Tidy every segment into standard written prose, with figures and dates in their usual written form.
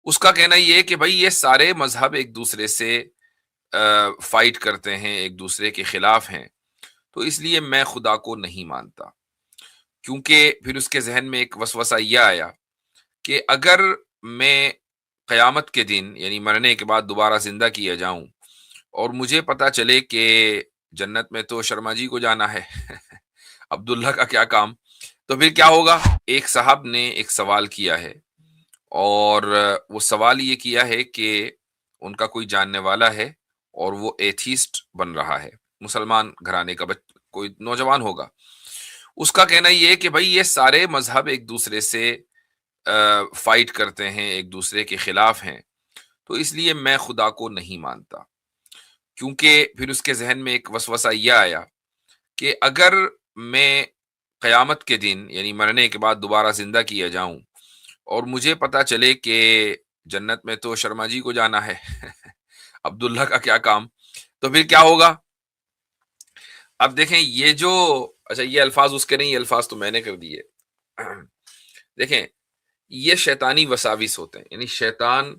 اس کا کہنا یہ ہے کہ بھائی یہ سارے مذہب ایک دوسرے سے فائٹ کرتے ہیں، ایک دوسرے کے خلاف ہیں، تو اس لیے میں خدا کو نہیں مانتا، کیونکہ پھر اس کے ذہن میں ایک وسوسہ یہ آیا کہ اگر میں قیامت کے دن یعنی مرنے کے بعد دوبارہ زندہ کیا جاؤں اور مجھے پتا چلے کہ جنت میں تو شرما جی کو جانا ہے عبداللہ کا کیا کام، تو پھر کیا ہوگا؟ ایک صاحب نے ایک سوال کیا ہے، اور وہ سوال یہ کیا ہے کہ ان کا کوئی جاننے والا ہے اور وہ ایتھیسٹ بن رہا ہے، مسلمان گھرانے کا کوئی نوجوان ہوگا۔ اس کا کہنا یہ ہے کہ بھائی یہ سارے مذہب ایک دوسرے سے فائٹ کرتے ہیں، ایک دوسرے کے خلاف ہیں، تو اس لیے میں خدا کو نہیں مانتا، کیونکہ پھر اس کے ذہن میں ایک وسوسہ یہ آیا کہ اگر میں قیامت کے دن یعنی مرنے کے بعد دوبارہ زندہ کیا جاؤں اور مجھے پتا چلے کہ جنت میں تو شرما جی کو جانا ہے عبداللہ کا کیا کام، تو پھر کیا ہوگا؟ اب دیکھیں یہ جو اچھا یہ الفاظ اس کے نہیں، یہ الفاظ تو میں نے کر دیے۔ دیکھیں یہ شیطانی وساوس ہوتے ہیں، یعنی شیطان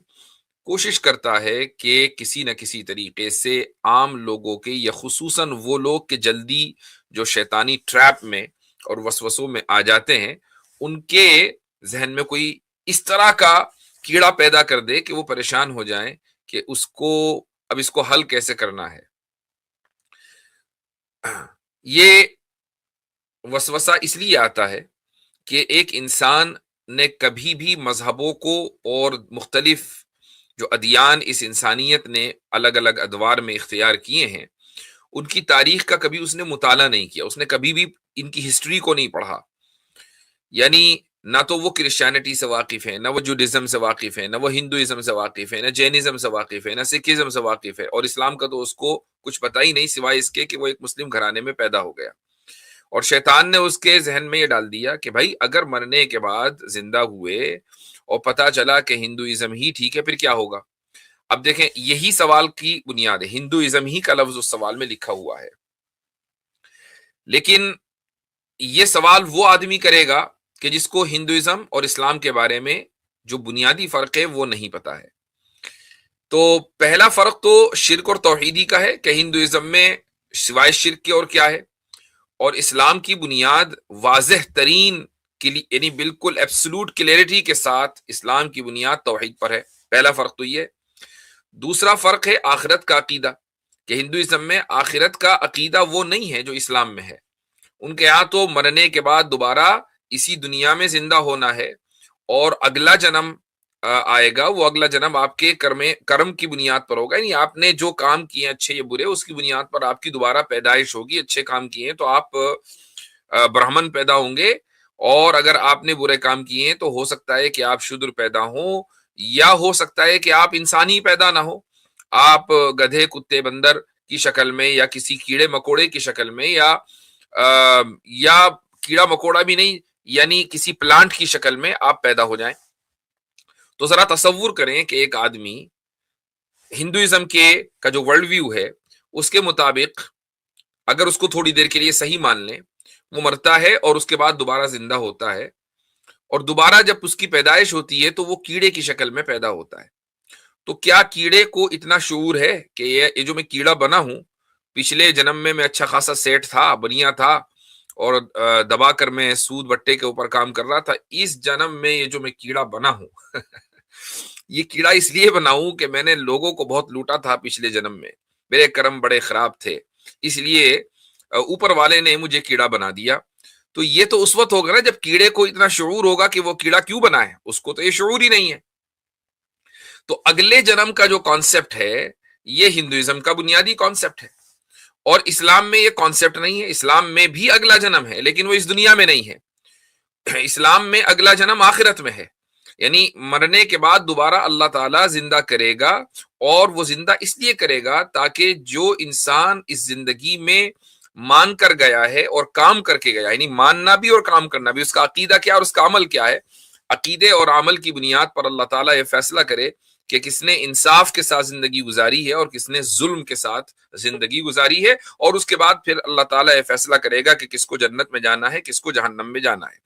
کوشش کرتا ہے کہ کسی نہ کسی طریقے سے عام لوگوں کے یا خصوصاً وہ لوگ کہ جلدی جو شیطانی ٹریپ میں اور وسوسوں میں آ جاتے ہیں، ان کے ذہن میں کوئی اس طرح کا کیڑا پیدا کر دے کہ وہ پریشان ہو جائیں کہ اس کو حل کیسے کرنا ہے۔ یہ وسوسہ اس لیے آتا ہے کہ ایک انسان نے کبھی بھی مذہبوں کو اور مختلف جو ادیان اس انسانیت نے الگ الگ ادوار میں اختیار کیے ہیں، ان کی تاریخ کا کبھی اس نے مطالعہ نہیں کیا، اس نے کبھی بھی ان کی ہسٹری کو نہیں پڑھا، یعنی نہ تو وہ کرسچینٹی سے واقف ہے، نہ وہ جوڈزم سے واقف ہے، نہ وہ ہندوازم سے واقف ہے، نہ جینزم سے واقف ہے، نہ سکھزم سے واقف ہے، اور اسلام کا تو اس کو کچھ پتہ ہی نہیں سوائے اس کے کہ وہ ایک مسلم گھرانے میں پیدا ہو گیا، اور شیطان نے اس کے ذہن میں یہ ڈال دیا کہ بھائی اگر مرنے کے بعد زندہ ہوئے اور پتا چلا کہ ہندوازم ہی ٹھیک ہے، پھر کیا ہوگا؟ اب دیکھیں یہی سوال کی بنیاد ہے، ہندوازم ہی کا لفظ اس سوال میں لکھا ہوا ہے، لیکن یہ سوال وہ آدمی کرے گا کہ جس کو ہندوازم اور اسلام کے بارے میں جو بنیادی فرق ہے وہ نہیں پتا ہے۔ تو پہلا فرق تو شرک اور توحیدی کا ہے کہ ہندوازم میں سوائے شرک کے اور کیا ہے، اور اسلام کی بنیاد واضح ترین یعنی بالکل ایبسولوٹ کلیئرٹی کے ساتھ اسلام کی بنیاد توحید پر ہے۔ پہلا فرق تو یہ ہے۔ دوسرا فرق ہے آخرت کا عقیدہ، کہ ہندوازم میں آخرت کا عقیدہ وہ نہیں ہے جو اسلام میں ہے، ان کے یہاں تو مرنے کے بعد دوبارہ اسی دنیا میں زندہ ہونا ہے، اور اگلا جنم آئے گا، وہ اگلا جنم آپ کے کرم کی بنیاد پر ہوگا، یعنی آپ نے جو کام کیے اچھے یا برے اس کی بنیاد پر آپ کی دوبارہ پیدائش ہوگی۔ اچھے کام کیے تو آپ برہمن پیدا ہوں گے، اور اگر آپ نے برے کام کیے تو ہو سکتا ہے کہ آپ شودر پیدا ہوں، یا ہو سکتا ہے کہ آپ انسانی پیدا نہ ہو، آپ گدھے کتے بندر کی شکل میں، یا کسی کیڑے مکوڑے کی شکل میں، یا کیڑا مکوڑا بھی نہیں، یعنی کسی پلانٹ کی شکل میں آپ پیدا ہو جائیں۔ تو ذرا تصور کریں کہ ایک آدمی ہندوازم کا جو ورلڈ ویو ہے اس کے مطابق اگر اس کو تھوڑی دیر کے لیے صحیح مان لیں، وہ مرتا ہے اور اس کے بعد دوبارہ زندہ ہوتا ہے، اور دوبارہ جب اس کی پیدائش ہوتی ہے تو وہ کیڑے کی شکل میں پیدا ہوتا ہے۔ تو کیا کیڑے کو اتنا شعور ہے کہ یہ جو میں کیڑا بنا ہوں، پچھلے جنم میں اچھا خاصا سیٹ تھا، بنیا تھا، اور دبا کر میں سود بٹے کے اوپر کام کر رہا تھا، اس جنم میں یہ جو میں کیڑا بنا ہوں یہ کیڑا اس لیے بنا ہوں کہ میں نے لوگوں کو بہت لوٹا تھا پچھلے جنم میں، میرے کرم بڑے خراب تھے، اس لیے اوپر والے نے مجھے کیڑا بنا دیا۔ تو یہ تو اس وقت ہوگا نا جب کیڑے کو اتنا شعور ہوگا کہ وہ کیڑا کیوں بنا ہے، اس کو تو یہ شعور ہی نہیں ہے۔ تو اگلے جنم کا جو کانسیپٹ ہے یہ ہندوازم کا بنیادی کانسیپٹ ہے، اور اسلام میں یہ کانسیپٹ نہیں ہے۔ اسلام میں بھی اگلا جنم ہے لیکن وہ اس دنیا میں نہیں ہے، اسلام میں اگلا جنم آخرت میں ہے، یعنی مرنے کے بعد دوبارہ اللہ تعالیٰ زندہ کرے گا، اور وہ زندہ اس لیے کرے گا تاکہ جو انسان اس زندگی میں مان کر گیا ہے اور کام کر کے گیا، یعنی ماننا بھی اور کام کرنا بھی، اس کا عقیدہ کیا اور اس کا عمل کیا ہے، عقیدے اور عمل کی بنیاد پر اللہ تعالیٰ یہ فیصلہ کرے کہ کس نے انصاف کے ساتھ زندگی گزاری ہے اور کس نے ظلم کے ساتھ زندگی گزاری ہے، اور اس کے بعد پھر اللہ تعالیٰ یہ فیصلہ کرے گا کہ کس کو جنت میں جانا ہے، کس کو جہنم میں جانا ہے۔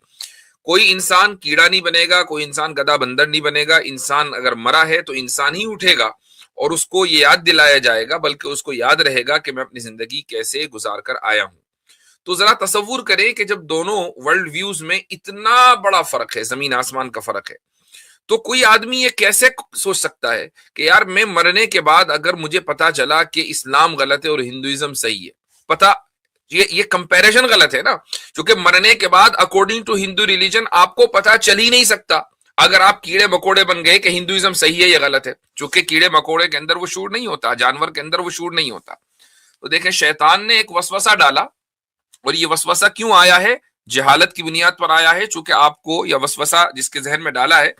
کوئی انسان کیڑا نہیں بنے گا، کوئی انسان گدھا بندر نہیں بنے گا. انسان اگر مرا ہے تو انسان ہی اٹھے گا اور اس کو یہ یاد دلایا جائے گا، بلکہ اس کو یاد رہے گا کہ میں اپنی زندگی کیسے گزار کر آیا ہوں. تو ذرا تصور کریں کہ جب دونوں ورلڈ ویوز میں اتنا بڑا فرق ہے، زمین آسمان کا فرق ہے، تو کوئی آدمی یہ کیسے سوچ سکتا ہے کہ یار میں مرنے کے بعد اگر مجھے پتا چلا کہ اسلام غلط ہے اور ہندوازم صحیح ہے، پتا یہ کمپیریزن غلط ہے نا، کیونکہ مرنے کے بعد اکارڈنگ ٹو ہندو ریلیجن آپ کو پتا چل ہی نہیں سکتا اگر آپ کیڑے مکوڑے بن گئے کہ ہندوازم صحیح ہے یا غلط ہے، چونکہ کیڑے مکوڑے کے اندر وہ شعور نہیں ہوتا، جانور کے اندر وہ شعور نہیں ہوتا. تو دیکھیں شیطان نے ایک وسوسہ ڈالا، اور یہ وسوسہ کیوں آیا ہے؟ جہالت کی بنیاد پر آیا ہے، چونکہ آپ کو یا وسوسہ جس کے ذہن میں ڈالا ہے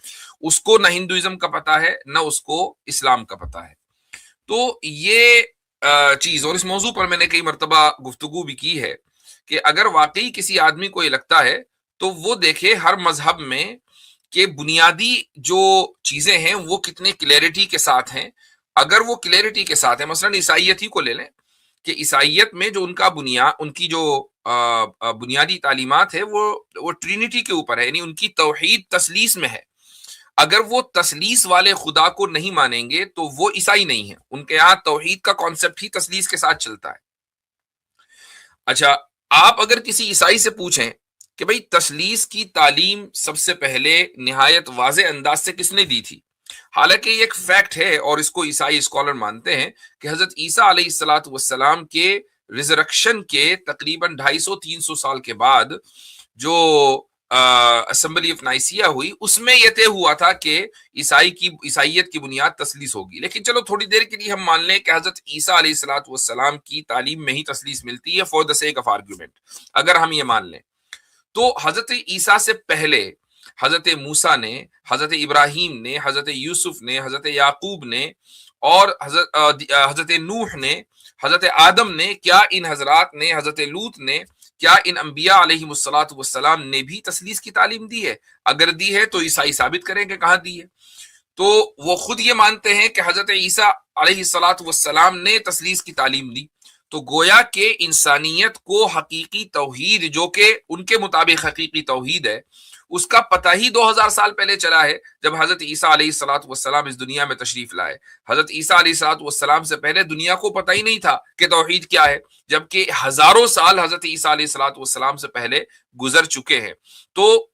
اس کو نہ ہندوازم کا پتا ہے نہ اس کو اسلام کا پتا ہے. تو یہ چیز، اور اس موضوع پر میں نے کئی مرتبہ گفتگو بھی کی ہے کہ اگر واقعی کسی آدمی کو یہ لگتا ہے تو وہ دیکھے ہر مذہب میں کہ بنیادی جو چیزیں ہیں وہ کتنے کلیئرٹی کے ساتھ ہیں. اگر وہ کلیئرٹی کے ساتھ ہیں، مثلا عیسائیت ہی کو لے لیں کہ عیسائیت میں جو ان کی جو بنیادی تعلیمات ہے وہ ٹرینیٹی کے اوپر ہے، یعنی ان کی توحید تثلیث میں ہے. اگر وہ تثلیث والے خدا کو نہیں مانیں گے تو وہ عیسائی نہیں ہیں، ان کے یہاں توحید کا کانسیپٹ ہی تثلیث کے ساتھ چلتا ہے. اچھا، آپ اگر کسی عیسائی سے پوچھیں کہ بھئی تثلیث کی تعلیم سب سے پہلے نہایت واضح انداز سے کس نے دی تھی، حالانکہ یہ ایک فیکٹ ہے اور اس کو عیسائی اسکالر مانتے ہیں کہ حضرت عیسیٰ علیہ الصلاۃ والسلام کے ریزرکشن کے تقریباً 250-300 سال کے بعد جو اسمبلی آف نائسیہ ہوئی، اس میں یہ طے ہوا تھا کہ عیسائیت کی بنیاد تثلیث ہوگی. لیکن چلو تھوڑی دیر کے لیے ہم مان لیں کہ حضرت عیسیٰ علیہ الصلاۃ والسلام کی تعلیم میں ہی تثلیث ملتی ہے for the sake of argument. اگر ہم یہ مان لیں تو حضرت عیسیٰ سے پہلے حضرت موسیٰ نے، حضرت ابراہیم نے، حضرت یوسف نے، حضرت یعقوب نے اور حضرت نوح نے، حضرت آدم نے، کیا ان حضرات نے، حضرت لوط نے، کیا ان انبیاء علیہ الصلاۃ والسلام نے بھی تثلیث کی تعلیم دی ہے؟ اگر دی ہے تو عیسائی ثابت کریں کہ کہاں دی ہے. تو وہ خود یہ مانتے ہیں کہ حضرت عیسیٰ علیہ الصلاۃ والسلام نے تثلیث کی تعلیم دی. تو گویا کہ انسانیت کو حقیقی توحید، جو کہ ان کے مطابق حقیقی توحید ہے، اس کا پتہ ہی 2000 سال پہلے چلا ہے جب حضرت عیسیٰ علیہ الصلاۃ والسلام اس دنیا میں تشریف لائے. حضرت عیسیٰ علیہ الصلاۃ والسلام سے پہلے دنیا کو پتہ ہی نہیں تھا کہ توحید کیا ہے، جبکہ ہزاروں سال حضرت عیسیٰ علیہ الصلاۃ والسلام سے پہلے گزر چکے ہیں. تو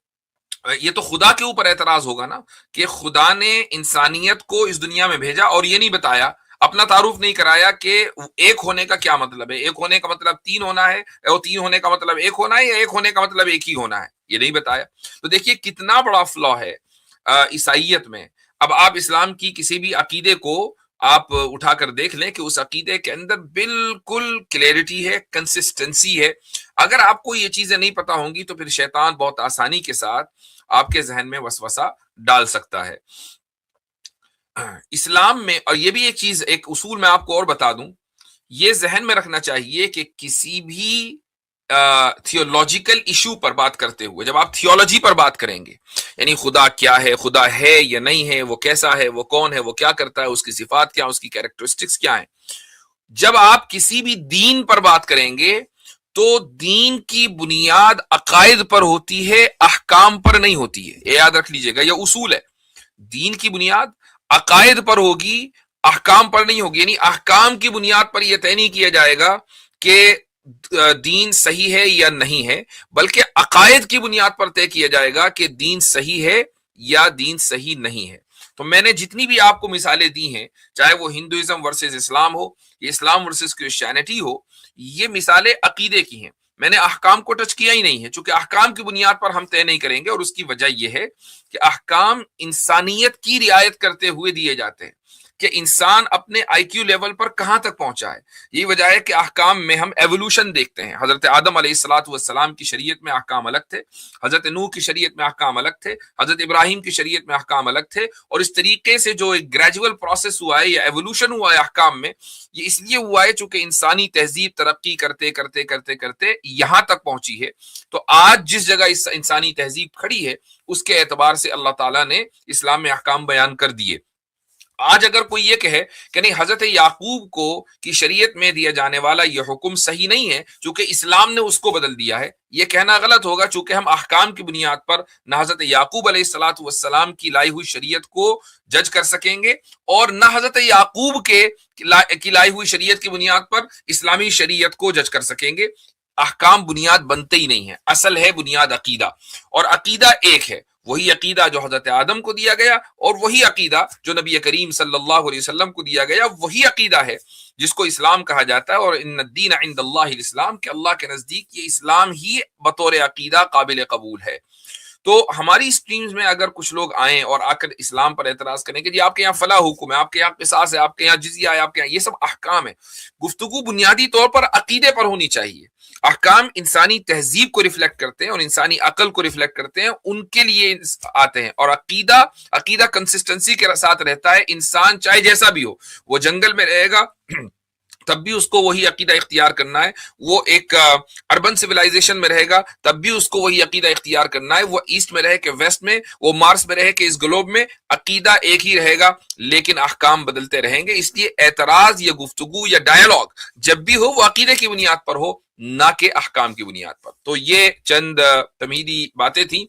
یہ تو خدا کے اوپر اعتراض ہوگا نا کہ خدا نے انسانیت کو اس دنیا میں بھیجا اور یہ نہیں بتایا، اپنا تعارف نہیں کرایا کہ ایک ہونے کا کیا مطلب ہے. ایک ہونے کا مطلب 3 ہونا ہے، اور 3 ہونے کا مطلب ایک ہونا ہے، یا ایک ہونے کا مطلب ایک ہی ہونا ہے، یہ نہیں بتایا. تو دیکھیے کتنا بڑا فلا ہے عیسائیت میں. اب آپ اسلام کی کسی بھی عقیدے کو آپ اٹھا کر دیکھ لیں کہ اس عقیدے کے اندر بالکل کلیئرٹی ہے، کنسسٹنسی ہے. اگر آپ کو یہ چیزیں نہیں پتا ہوں گی تو پھر شیطان بہت آسانی کے ساتھ آپ کے ذہن میں وسوسہ ڈال سکتا ہے. اسلام میں، اور یہ بھی ایک چیز، ایک اصول میں آپ کو اور بتا دوں، یہ ذہن میں رکھنا چاہیے کہ کسی بھی تھیولوجیکل ایشو پر بات کرتے ہوئے، جب آپ تھیولوجی پر بات کریں گے، یعنی خدا کیا ہے، خدا ہے یا نہیں ہے، وہ کیسا ہے، وہ کون ہے، وہ کیا کرتا ہے، اس کی صفات کیا، اس کی کیریکٹرسٹکس کیا ہیں، جب آپ کسی بھی دین پر بات کریں گے تو دین کی بنیاد عقائد پر ہوتی ہے، احکام پر نہیں ہوتی ہے. یہ یاد رکھ لیجئے گا، یہ اصول ہے. دین کی بنیاد عقائد پر ہوگی، احکام پر نہیں ہوگی. یعنی احکام کی بنیاد پر یہ طے نہیں کیا جائے گا کہ دین صحیح ہے یا نہیں ہے، بلکہ عقائد کی بنیاد پر طے کیا جائے گا کہ دین صحیح ہے یا دین صحیح نہیں ہے. تو میں نے جتنی بھی آپ کو مثالیں دی ہیں، چاہے وہ ہندوازم ورسز اسلام ہو یا اسلام ورسز کرسچینٹی ہو، یہ مثالیں عقیدے کی ہیں. میں نے احکام کو ٹچ کیا ہی نہیں ہے، چونکہ احکام کی بنیاد پر ہم طے نہیں کریں گے، اور اس کی وجہ یہ ہے کہ احکام انسانیت کی رعایت کرتے ہوئے دیے جاتے ہیں کہ انسان اپنے آئی کیو لیول پر کہاں تک پہنچا ہے. یہی وجہ ہے کہ احکام میں ہم ایوولوشن دیکھتے ہیں. حضرت آدم علیہ الصلاۃ والسلام کی شریعت میں احکام الگ تھے، حضرت نوح کی شریعت میں احکام الگ تھے، حضرت ابراہیم کی شریعت میں احکام الگ تھے. اور اس طریقے سے جو ایک گریجول پروسیس ہوا ہے یا ایوولوشن ہوا ہے احکام میں، یہ اس لیے ہوا ہے چونکہ انسانی تہذیب ترقی کرتے کرتے کرتے کرتے یہاں تک پہنچی ہے. تو آج جس جگہ اس انسانی تہذیب کھڑی ہے، اس کے اعتبار سے اللہ تعالیٰ نے اسلام میں احکام بیان کر دیے. آج اگر کوئی یہ کہے کہ نہیں حضرت یعقوب کو کی شریعت میں دیا جانے والا یہ حکم صحیح نہیں ہے چونکہ اسلام نے اس کو بدل دیا ہے، یہ کہنا غلط ہوگا، چونکہ ہم احکام کی بنیاد پر نہ حضرت یعقوب علیہ الصلاۃ والسلام کی لائی ہوئی شریعت کو جج کر سکیں گے اور نہ حضرت یعقوب کی لائی ہوئی شریعت کی بنیاد پر اسلامی شریعت کو جج کر سکیں گے۔ احکام بنیاد بنتے ہی نہیں ہے، اصل ہے بنیاد عقیدہ، اور عقیدہ ایک ہے، وہی عقیدہ جو حضرت آدم کو دیا گیا اور وہی عقیدہ جو نبی کریم صلی اللہ علیہ وسلم کو دیا گیا، وہی عقیدہ ہے جس کو اسلام کہا جاتا ہے، اور ان الدین عند اللہ الاسلام، کہ اللہ کے نزدیک یہ اسلام ہی بطور عقیدہ قابل قبول ہے۔ تو ہماری اسٹریمز میں اگر کچھ لوگ آئیں اور آ کر اسلام پر اعتراض کریں کہ جی آپ کے یہاں فلاں حکم ہے، آپ کے یہاں قصاص ہے، آپ کے یہاں جزیہ ہے، آپ کے یہاں یہ سب احکام ہے، گفتگو بنیادی طور پر عقیدے پر ہونی چاہیے۔ احکام انسانی تہذیب کو ریفلیکٹ کرتے ہیں اور انسانی عقل کو ریفلیکٹ کرتے ہیں، ان کے لیے آتے ہیں، اور عقیدہ کنسسٹنسی کے ساتھ رہتا ہے۔ انسان چاہے جیسا بھی ہو، وہ جنگل میں رہے گا تب بھی اس کو وہی عقیدہ اختیار کرنا ہے، وہ ایک اربن سویلائزیشن میں رہے گا تب بھی اس کو وہی عقیدہ اختیار کرنا ہے، وہ ایسٹ میں رہے کہ ویسٹ میں، وہ مارس میں رہے کہ اس گلوب میں، عقیدہ ایک ہی رہے گا لیکن احکام بدلتے رہیں گے۔ اس لیے اعتراض یا گفتگو یا ڈائیلاگ جب بھی ہو وہ عقیدے کی بنیاد پر ہو، نہ کہ احکام کی بنیاد پر۔ تو یہ چند تمہیدی باتیں تھیں